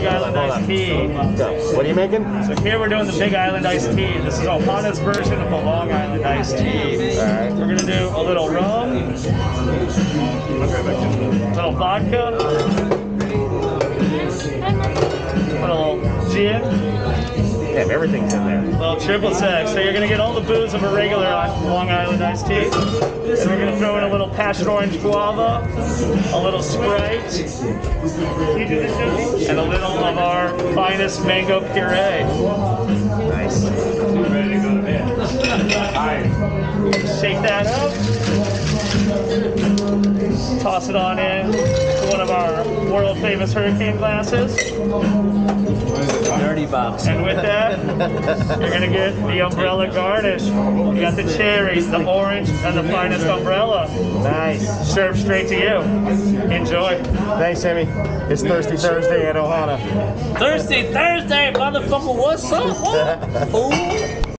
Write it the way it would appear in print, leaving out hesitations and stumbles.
Island iced tea. Go. What are you making? So here we're doing the Big Island iced tea. This is Ohana's version of the Long Island iced tea. Alright. We're gonna do a little rum, a little vodka, put a little gin. Damn, everything's in there. A little triple sec. So you're gonna get all the booze of a regular Long Island iced tea. And we're gonna throw in a little passion orange guava, a little Sprite, and a little of our finest mango puree. Nice. Shake that up. Toss it on in to one of our world famous hurricane glasses. Dirty box. And with that, you're gonna get the umbrella garnish. You got the cherries, the orange, and the finest umbrella. Nice. Served straight to you. Enjoy. Thanks, Sammy. It's Thirsty Thursday at Ohana. Thursday, motherfucker, what's up? Fool.